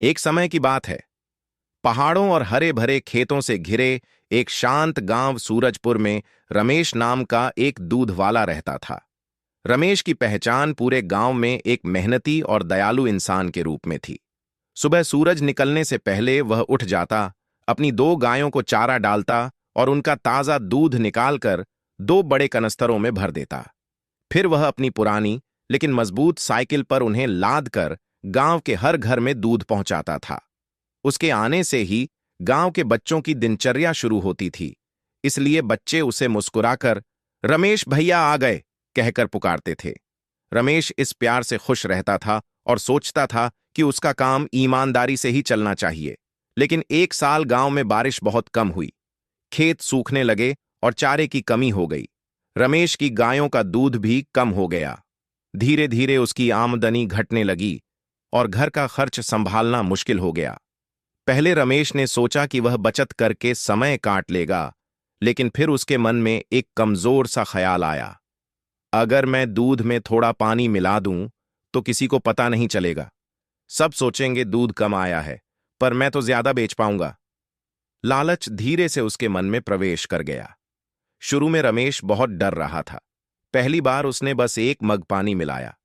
एक समय की बात है। पहाड़ों और हरे भरे खेतों से घिरे एक शांत गांव सूरजपुर में रमेश नाम का एक दूध वाला रहता था। रमेश की पहचान पूरे गांव में एक मेहनती और दयालु इंसान के रूप में थी। सुबह सूरज निकलने से पहले वह उठ जाता, अपनी दो गायों को चारा डालता और उनका ताजा दूध निकालकर दो बड़े कनस्तरों में भर देता। फिर वह अपनी पुरानी लेकिन मजबूत साइकिल पर उन्हें लाद कर गांव के हर घर में दूध पहुंचाता था। उसके आने से ही गांव के बच्चों की दिनचर्या शुरू होती थी, इसलिए बच्चे उसे मुस्कुराकर रमेश भैया आ गए कहकर पुकारते थे। रमेश इस प्यार से खुश रहता था और सोचता था कि उसका काम ईमानदारी से ही चलना चाहिए। लेकिन एक साल गांव में बारिश बहुत कम हुई, खेत सूखने लगे और चारे की कमी हो गई। रमेश की गायों का दूध भी कम हो गया। धीरे धीरे उसकी आमदनी घटने लगी और घर का खर्च संभालना मुश्किल हो गया। पहले रमेश ने सोचा कि वह बचत करके समय काट लेगा, लेकिन फिर उसके मन में एक कमजोर सा ख्याल आया। अगर मैं दूध में थोड़ा पानी मिला दूं तो किसी को पता नहीं चलेगा। सब सोचेंगे दूध कम आया है, पर मैं तो ज्यादा बेच पाऊंगा। लालच धीरे से उसके मन में प्रवेश कर गया। शुरू में रमेश बहुत डर रहा था। पहली बार उसने बस एक मग पानी मिलाया।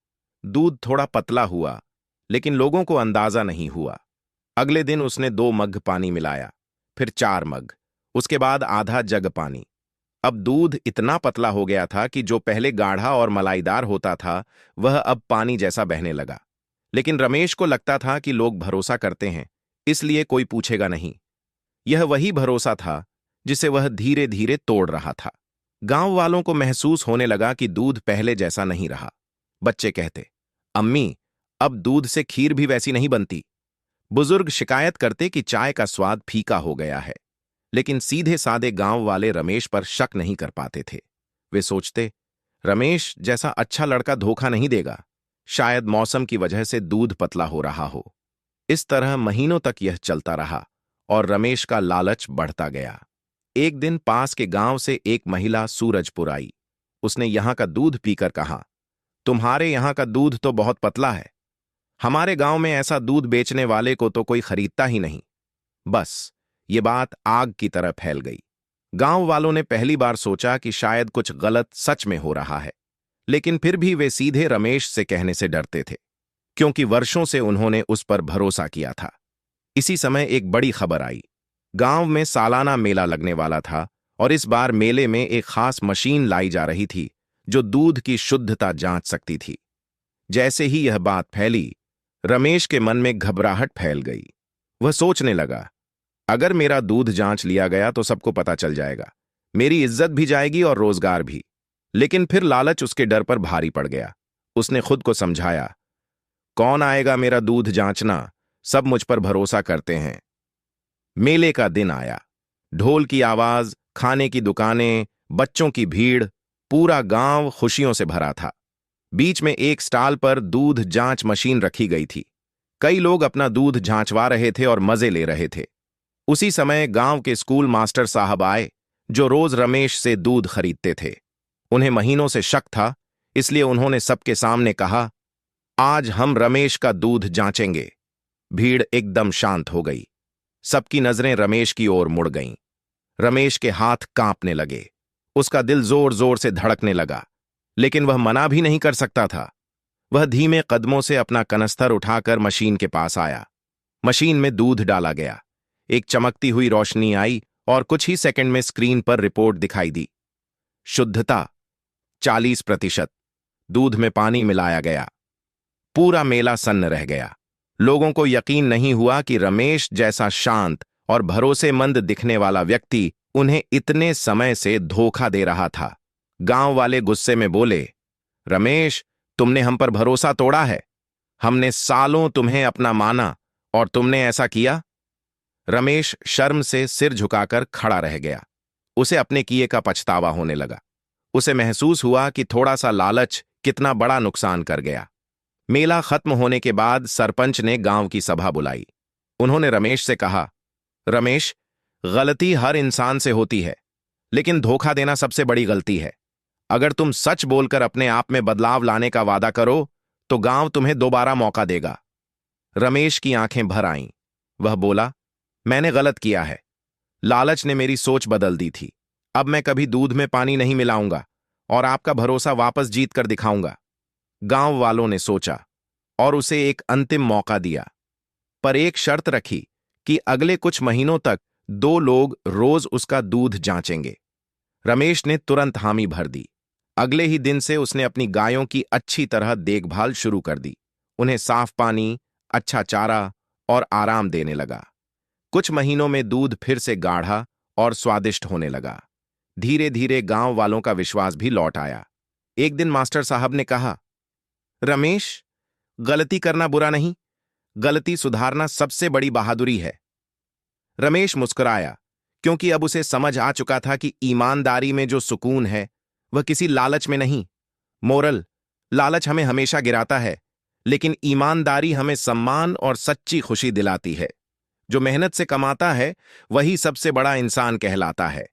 दूध थोड़ा पतला हुआ, लेकिन लोगों को अंदाजा नहीं हुआ। अगले दिन उसने 2 मग पानी मिलाया, फिर 4 मग, उसके बाद आधा जग पानी। अब दूध इतना पतला हो गया था कि जो पहले गाढ़ा और मलाईदार होता था वह अब पानी जैसा बहने लगा। लेकिन रमेश को लगता था कि लोग भरोसा करते हैं, इसलिए कोई पूछेगा नहीं। यह वही भरोसा था जिसे वह धीरे धीरे तोड़ रहा था। गांव वालों को महसूस होने लगा कि दूध पहले जैसा नहीं रहा। बच्चे कहते, अम्मी, अब दूध से खीर भी वैसी नहीं बनती। बुजुर्ग शिकायत करते कि चाय का स्वाद फीका हो गया है। लेकिन सीधे सादे गांव वाले रमेश पर शक नहीं कर पाते थे। वे सोचते, रमेश जैसा अच्छा लड़का धोखा नहीं देगा। शायद मौसम की वजह से दूध पतला हो रहा हो। इस तरह महीनों तक यह चलता रहा और रमेश का लालच बढ़ता गया। एक दिन पास के गांव से एक महिला सूरजपुर आई। उसने यहां का दूध पीकर कहा, तुम्हारे यहां का दूध तो बहुत पतला है। हमारे गांव में ऐसा दूध बेचने वाले को तो कोई खरीदता ही नहीं। बस ये बात आग की तरह फैल गई। गांव वालों ने पहली बार सोचा कि शायद कुछ गलत सच में हो रहा है, लेकिन फिर भी वे सीधे रमेश से कहने से डरते थे, क्योंकि वर्षों से उन्होंने उस पर भरोसा किया था। इसी समय एक बड़ी खबर आई। गांव में सालाना मेला लगने वाला था और इस बार मेले में एक खास मशीन लाई जा रही थी जो दूध की शुद्धता जांच सकती थी। जैसे ही यह बात फैली, रमेश के मन में घबराहट फैल गई। वह सोचने लगा, अगर मेरा दूध जांच लिया गया तो सबको पता चल जाएगा, मेरी इज्जत भी जाएगी और रोजगार भी। लेकिन फिर लालच उसके डर पर भारी पड़ गया। उसने खुद को समझाया, कौन आएगा मेरा दूध जांचना, सब मुझ पर भरोसा करते हैं। मेले का दिन आया। ढोल की आवाज, खाने की दुकानें, बच्चों की भीड़, पूरा गांव खुशियों से भरा था। बीच में एक स्टॉल पर दूध जांच मशीन रखी गई थी। कई लोग अपना दूध जांचवा रहे थे और मजे ले रहे थे। उसी समय गांव के स्कूल मास्टर साहब आए, जो रोज रमेश से दूध खरीदते थे। उन्हें महीनों से शक था, इसलिए उन्होंने सबके सामने कहा, आज हम रमेश का दूध जांचेंगे। भीड़ एकदम शांत हो गई। सबकी नजरें रमेश की ओर मुड़ गईं। रमेश के हाथ कांपने लगे। उसका दिल जोर जोर से धड़कने लगा, लेकिन वह मना भी नहीं कर सकता था। वह धीमे कदमों से अपना कनस्तर उठाकर मशीन के पास आया। मशीन में दूध डाला गया। एक चमकती हुई रोशनी आई और कुछ ही सेकंड में स्क्रीन पर रिपोर्ट दिखाई दी। शुद्धता 40%। दूध में पानी मिलाया गया। पूरा मेला सन्न रह गया। लोगों को यकीन नहीं हुआ कि रमेश जैसा शांत और भरोसेमंद दिखने वाला व्यक्ति उन्हें इतने समय से धोखा दे रहा था। गांव वाले गुस्से में बोले, रमेश, तुमने हम पर भरोसा तोड़ा है। हमने सालों तुम्हें अपना माना और तुमने ऐसा किया। रमेश शर्म से सिर झुकाकर खड़ा रह गया। उसे अपने किए का पछतावा होने लगा। उसे महसूस हुआ कि थोड़ा सा लालच कितना बड़ा नुकसान कर गया। मेला खत्म होने के बाद सरपंच ने गांव की सभा बुलाई। उन्होंने रमेश से कहा, रमेश, गलती हर इंसान से होती है, लेकिन धोखा देना सबसे बड़ी गलती है। अगर तुम सच बोलकर अपने आप में बदलाव लाने का वादा करो तो गांव तुम्हें दोबारा मौका देगा। रमेश की आंखें भर आईं। वह बोला, मैंने गलत किया है। लालच ने मेरी सोच बदल दी थी। अब मैं कभी दूध में पानी नहीं मिलाऊंगा और आपका भरोसा वापस जीत कर दिखाऊंगा। गांव वालों ने सोचा और उसे एक अंतिम मौका दिया, पर एक शर्त रखी कि अगले कुछ महीनों तक 2 लोग रोज उसका दूध जांचेंगे। रमेश ने तुरंत हामी भर दी। अगले ही दिन से उसने अपनी गायों की अच्छी तरह देखभाल शुरू कर दी। उन्हें साफ पानी, अच्छा चारा और आराम देने लगा। कुछ महीनों में दूध फिर से गाढ़ा और स्वादिष्ट होने लगा। धीरे धीरे गांव वालों का विश्वास भी लौट आया। एक दिन मास्टर साहब ने कहा, रमेश, गलती करना बुरा नहीं, गलती सुधारना सबसे बड़ी बहादुरी है। रमेश मुस्कुराया, क्योंकि अब उसे समझ आ चुका था कि ईमानदारी में जो सुकून है वह किसी लालच में नहीं। मोरल, लालच हमें हमेशा गिराता है, लेकिन ईमानदारी हमें सम्मान और सच्ची खुशी दिलाती है। जो मेहनत से कमाता है वही सबसे बड़ा इंसान कहलाता है।